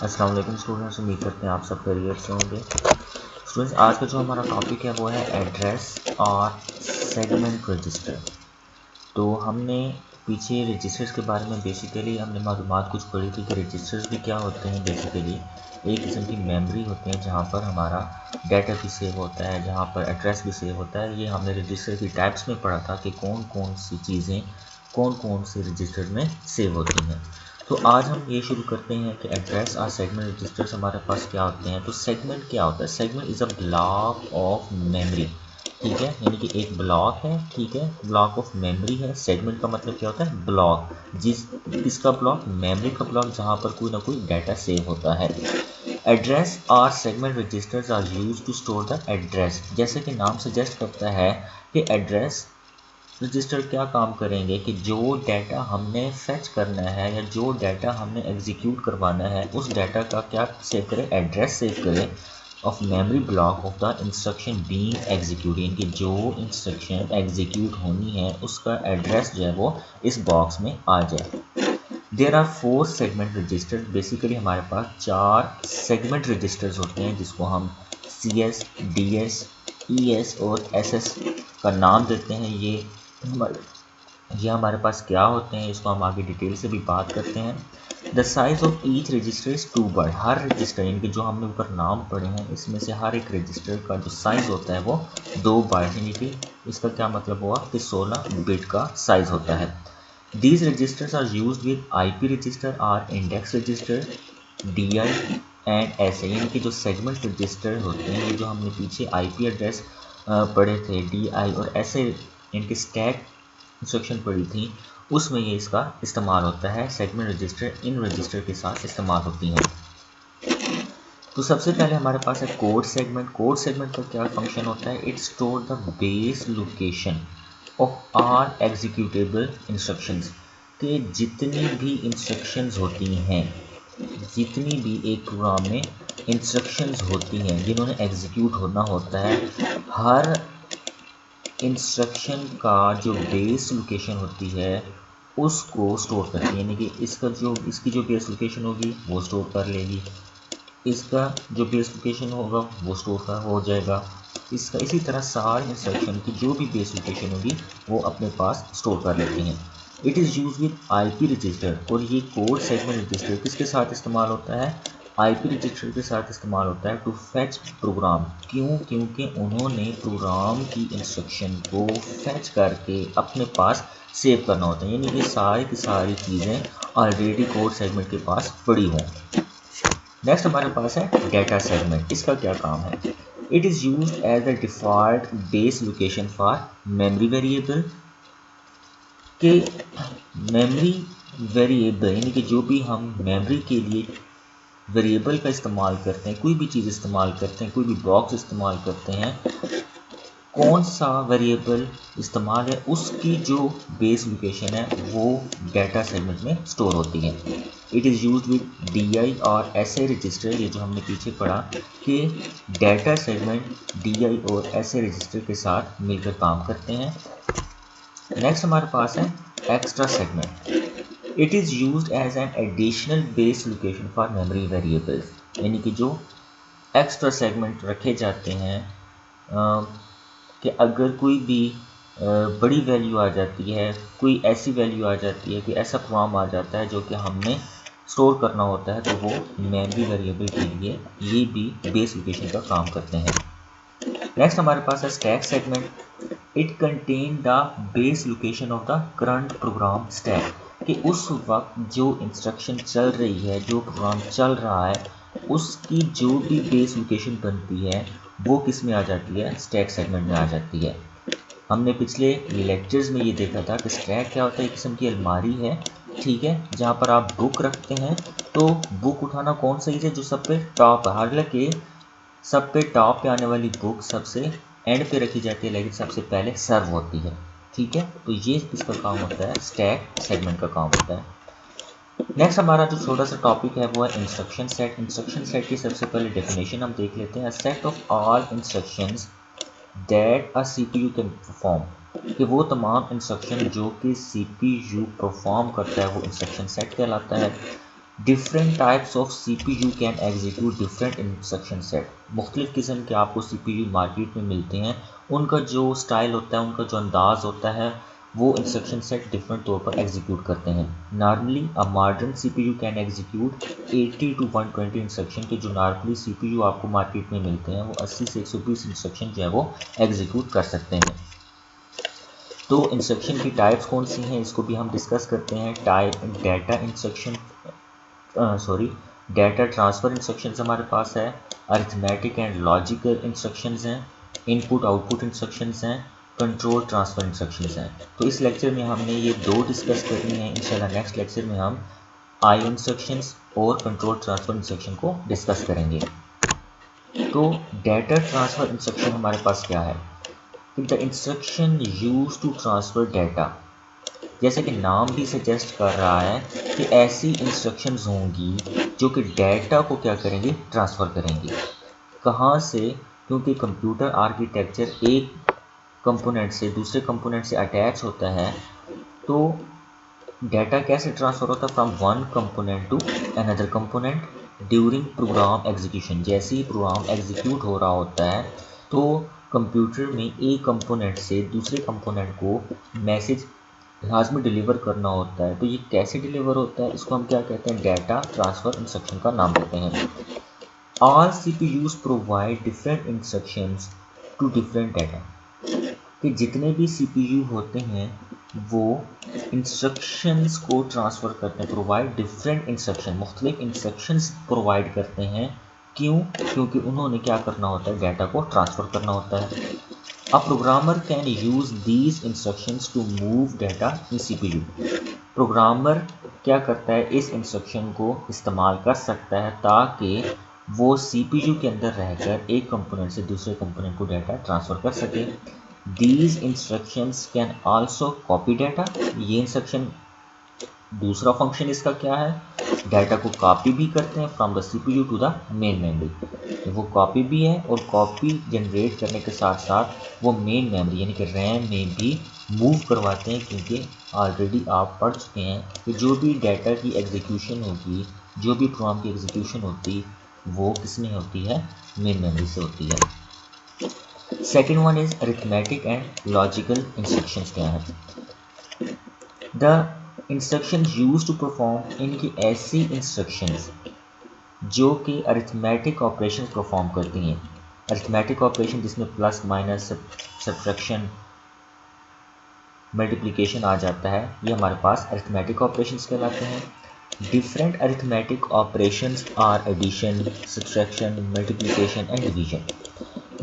अस्सलाम वालेकुम स्टूडेंट्स, उम्मीद करते हैं आप सब खैरियत से होंगे। स्टूडेंट्स, आज का जो हमारा टॉपिक है वो है एड्रेस और सेगमेंट रजिस्टर। तो हमने पीछे रजिस्टर्स के बारे में बेसिकली हमने मालूमात कुछ पढ़ी थी कि रजिस्टर्स भी क्या होते हैं। बेसिकली एक किस्म की मेमोरी होती है जहाँ पर हमारा डाटा भी सेव होता है, जहाँ पर एड्रेस भी सेव होता है। ये हमने रजिस्टर की टाइप्स में पढ़ा था कि कौन कौन सी चीज़ें कौन कौन सी रजिस्टर में सेव होती हैं। तो आज हम ये शुरू करते हैं कि एड्रेस और सेगमेंट रजिस्टर्स हमारे पास क्या होते हैं। तो सेगमेंट क्या होता है? Segment is a block of memory, ठीक है, यानी कि एक ब्लॉक है, ठीक है, ब्लॉक ऑफ मेमोरी है। सेगमेंट का मतलब क्या होता है? ब्लॉक, इसका ब्लॉक मेमोरी का ब्लॉक जहाँ पर कोई ना कोई डाटा सेव होता है। एड्रेस और segment registers are used to store the address. जैसे कि नाम सजेस्ट करता है कि एड्रेस रजिस्टर क्या काम करेंगे कि जो डाटा हमने फेच करना है या जो डाटा हमने एग्जीक्यूट करवाना है उस डाटा का क्या सेव करें? एड्रेस सेव करें of memory block of the instruction being execute, यानी कि जो इंस्ट्रक्शन एग्जीक्यूट होनी है उसका एड्रेस जो है वो इस बॉक्स में आ जाए। There are 4 segment register. Basically हमारे पास 4 सेगमेंट रजिस्टर्स होते हैं जिसको हम CS, DS, ES और SS का नाम देते हैं। ये हमारे पास क्या होते हैं, इसको हम आगे डिटेल से भी बात करते हैं। The size of each register is 2 byte. हर रजिस्टर यानी कि जो हमने ऊपर नाम पढ़े हैं इसमें से हर एक रजिस्टर का जो साइज होता है वो 2 बाइट, यानी कि इसका क्या मतलब हुआ कि 16 बिट का साइज होता है। These registers are used with IP register or index register, DI and SA, यानी कि जो सेगमेंट रजिस्टर होते हैं ये जो हमने पीछे IP एड्रेस पढ़े थे, DI और SA इनके स्टैक इंस्ट्रक्शन पढ़ी थी, उसमें ये इसका इस्तेमाल होता है। सेगमेंट रजिस्टर इन रजिस्टर के साथ इस्तेमाल होती हैं। तो सबसे पहले हमारे पास है कोड सेगमेंट। कोड सेगमेंट का क्या फंक्शन होता है? It store the base location of all executable instructions, के जितनी भी इंस्ट्रक्शंस होती हैं, जितनी भी एक प्रोग्राम में इंस्ट्रक्शंस होती हैं जिन्होंने एग्जीक्यूट होना होता है, हर इंस्ट्रक्शन का जो बेस लोकेशन होती है उसको स्टोर करती है, यानी कि इसकी जो बेस लोकेशन होगी वो स्टोर कर लेगी, इसका जो बेस लोकेशन होगा वो स्टोर हो जाएगा, इसका इसी तरह सारे इंस्ट्रक्शन की जो भी बेस लोकेशन होगी वो अपने पास स्टोर कर लेती हैं। It is use with IP register. और ये कोड सेगमेंट रजिस्टर किसके साथ इस्तेमाल होता है? IP रजिस्टर के साथ इस्तेमाल होता है टू फैच प्रोग्राम। क्यों? क्योंकि उन्होंने प्रोग्राम की इंस्ट्रक्शन को फैच करके अपने पास सेव करना होता है, यानी कि सारी की सारी चीज़ें ऑलरेडी कोड सेगमेंट के पास पड़ी हों। नेक्स्ट हमारे पास है डेटा सेगमेंट। इसका क्या काम है? It is use as the default base location for memory variable, के मेमोरी वेरिएबल यानी कि जो भी हम मेमोरी के लिए वेरिएबल का इस्तेमाल करते हैं, कोई भी चीज़ इस्तेमाल करते हैं, कोई भी बॉक्स इस्तेमाल करते हैं, कौन सा वेरिएबल इस्तेमाल है उसकी जो बेस लोकेशन है वो डाटा सेगमेंट में स्टोर होती है। It is use with DI और SA रजिस्टर। ये जो हमने पीछे पढ़ा कि डाटा सेगमेंट DI और SA रजिस्टर के साथ मिलकर काम करते हैं। नेक्स्ट हमारे पास है extra segment. It is use as an additional base location for memory variables, यानी कि जो एक्स्ट्रा सेगमेंट रखे जाते हैं कि अगर कोई भी बड़ी वैल्यू आ जाती है, कोई ऐसी वैल्यू आ जाती है, कोई ऐसा प्रोग्राम आ जाता है जो कि हमने स्टोर करना होता है, तो वो मेमोरी वेरिएबल के लिए ये भी बेस लोकेशन का काम करते हैं। नेक्स्ट हमारे पास है stack segment. It contain the base location of the current program stack, कि उस वक्त जो इंस्ट्रक्शन चल रही है, जो प्रोग्राम चल रहा है, उसकी जो भी बेस लोकेशन बनती है वो किस में आ जाती है? स्टैक सेगमेंट में आ जाती है। हमने पिछले लेक्चर्स में ये देखा था कि स्टैक क्या होता है? एक किस्म की अलमारी है, ठीक है, जहाँ पर आप बुक रखते हैं। तो बुक उठाना कौन सा चीज़ है? जो सब पे टॉप है। हालांकि सब पे टॉप पे आने वाली बुक सबसे एंड पे रखी जाती है, लेकिन सबसे पहले सर्व होती है, ठीक है। तो ये इसका काम होता है, स्टैक सेगमेंट का काम होता है। नेक्स्ट हमारा जो छोटा सा टॉपिक है वो है इंस्ट्रक्शन सेट। इंस्ट्रक्शन सेट की सबसे पहले डेफिनेशन हम देख लेते हैं। Set of all instructions that a CPU can perform, कि वो तमाम इंस्ट्रक्शन जो कि CPU परफॉर्म करता है वो इंस्ट्रक्शन सेट कहलाता है। Different types of CPU can execute different instruction set. मुख्तलिफ़ किस्म के आपको CPU मार्केट में मिलते हैं, उनका जो स्टाइल होता है, उनका जो अंदाज़ होता है, वो इंस्ट्रक्शन सेट डिफरेंट तौर पर एग्जीक्यूट करते हैं। Normally a modern CPU can execute 80 to 120 instruction के जो नॉर्मली CPU आपको मार्केट में मिलते हैं वो 80 से 120 इंस्ट्रक्शन जो है वो एग्जीक्यूट कर सकते हैं। तो इंस्ट्रक्शन की टाइप्स कौन सी हैं इसको भी हम डिस्कस करते हैं। Data instruction data transfer instructions हमारे पास है, अरिथमेटिक एंड लॉजिकल इंस्ट्रक्शंस हैं, इनपुट आउटपुट इंस्ट्रक्शंस हैं, कंट्रोल ट्रांसफ़र इंस्ट्रक्शंस हैं। तो इस लेक्चर में हमने ये दो डिस्कस करनी है। इंशाल्लाह नेक्स्ट लेक्चर में हम IO इंस्ट्रक्शंस और कंट्रोल ट्रांसफ़र इंस्ट्रक्शन को डिस्कस करेंगे। तो डाटा ट्रांसफ़र इंस्ट्रक्शन हमारे पास क्या है? The instruction use to transfer data, जैसे कि नाम भी सजेस्ट कर रहा है कि ऐसी इंस्ट्रक्शंस होंगी जो कि डाटा को क्या करेंगे, ट्रांसफ़र करेंगे। कहाँ से? क्योंकि कंप्यूटर आर्किटेक्चर एक कंपोनेंट से दूसरे कंपोनेंट से अटैच होता है, तो डाटा कैसे ट्रांसफ़र होता है? From one component to another component during program execution. जैसे ही प्रोग्राम एग्जीक्यूट हो रहा होता है तो कंप्यूटर में एक कंपोनेंट से दूसरे कंपोनेंट को मैसेज लाजमी डिलीवर करना होता है। तो ये कैसे डिलीवर होता है, इसको हम क्या कहते हैं? डाटा ट्रांसफ़र इंस्ट्रक्शन का नाम देते हैं। All CPUs provide different instructions to different data, कि जितने भी CPU होते हैं वो इंस्ट्रक्शंस को ट्रांसफ़र करते हैं। प्रोवाइड डिफरेंट इंस्ट्रक्शन, मुख्तलिफ इंस्ट्रक्शंस प्रोवाइड करते हैं। क्यों? क्योंकि उन्होंने क्या करना होता है, डाटा को ट्रांसफ़र करना होता है। A programmer can use these instructions to move data in CPU। Programmer क्या करता है, इस इंस्ट्रक्शन को इस्तेमाल कर सकता है ताकि वो CPU के अंदर रहकर एक कंपोनेंट से दूसरे कंपोनेंट को डाटा ट्रांसफ़र कर सके। These instructions can also copy data। ये इंस्ट्रक्शन दूसरा फंक्शन इसका क्या है, डाटा को कॉपी भी करते हैं from the CPU to the main memory. तो वो कॉपी भी है और कॉपी जनरेट करने के साथ साथ वो मेन मेमोरी यानी कि रैम में भी मूव करवाते हैं, क्योंकि ऑलरेडी आप पढ़ चुके हैं कि जो भी डाटा की एग्जीक्यूशन होगी, जो भी प्रोग्राम की एग्जीक्यूशन होती वो किसमें होती है, मेन मेमोरी से होती है। Second one is arithmetic and logical instructions. क्या है? The instruction use to perform, इनकी ऐसी इंस्ट्रक्शंस जो कि अरिथमेटिक ऑपरेशन परफॉर्म करती हैं। अरिथमेटिक ऑपरेशन जिसमें प्लस माइनस सब्ट्रैक्शन मल्टीप्लिकेशन आ जाता है, ये हमारे पास अरिथमेटिक ऑपरेशंस कहलाते हैं। Different arithmetic operations are addition, subtraction, multiplication and division.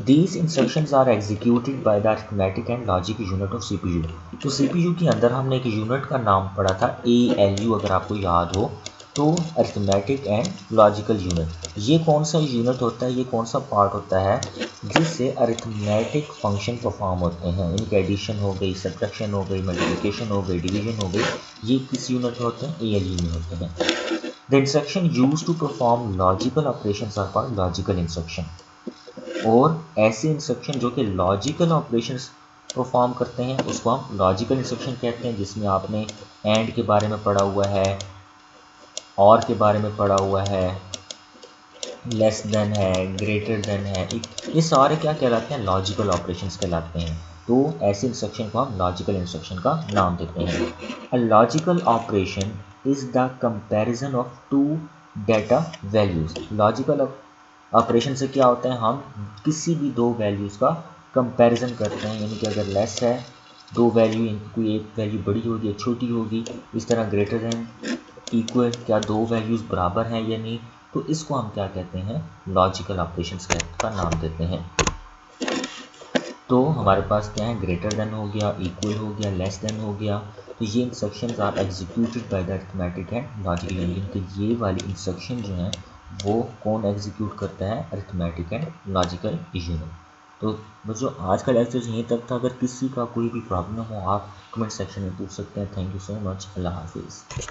These instructions are executed by the arithmetic and logic unit of CPU। तो CPU के अंदर हमने एक यूनिट का नाम पढ़ा था ALU, अगर आपको याद हो तो अरिथमेटिक एंड लॉजिकल यूनिट। ये कौन सा यूनिट होता है, ये कौन सा पार्ट होता है जिससे अरिथमेटिक फंक्शन परफॉर्म होते हैं। इनकी एडिशन हो गई, सब्ट्रैक्शन हो गई, मल्टीप्लिकेशन हो गई, डिवीजन हो गई, ये किस यूनिट में होते हैं? ALU में होते हैं। The instruction use to perform logical operations are called logical instruction. और ऐसे इंस्ट्रक्शन जो कि लॉजिकल ऑपरेशंस परफॉर्म करते हैं उसको हम लॉजिकल इंस्ट्रक्शन कहते हैं, जिसमें आपने एंड के बारे में पढ़ा हुआ है, और के बारे में पढ़ा हुआ है, लेस देन है, ग्रेटर देन है, ये सारे क्या कहलाते हैं? लॉजिकल ऑपरेशंस कहलाते हैं। तो ऐसे इंस्ट्रक्शन को हम लॉजिकल इंस्ट्रक्शन का नाम देते हैं। A logical operation is the comparison of two data values. Logical operation से क्या होता है, हम किसी भी दो वैल्यूज़ का कंपैरिजन करते हैं, यानी कि अगर लेस है दो वैल्यू, कोई एक वैल्यू बड़ी होगी या छोटी होगी, इस तरह ग्रेटर देन, इक्वल, क्या दो वैल्यूज़ बराबर हैं या नहीं, तो इसको हम क्या कहते हैं? लॉजिकल ऑपरेशंस का नाम देते हैं। तो हमारे पास क्या है? ग्रेटर देन हो गया, इक्वल हो गया, लेस देन हो गया। तो ये instructions are executed by the arithmetic and logical unit. तो ये वाली इंस्ट्रक्शन जो हैं वो कौन एग्जीक्यूट करता है? Arithmetic and logical unit. तो बच्चों आज का लेक्चर यहीं तक था। अगर किसी का कोई भी प्रॉब्लम हो आप कमेंट सेक्शन में पूछ सकते हैं। Thank you so much. अल्लाह हाफिज़।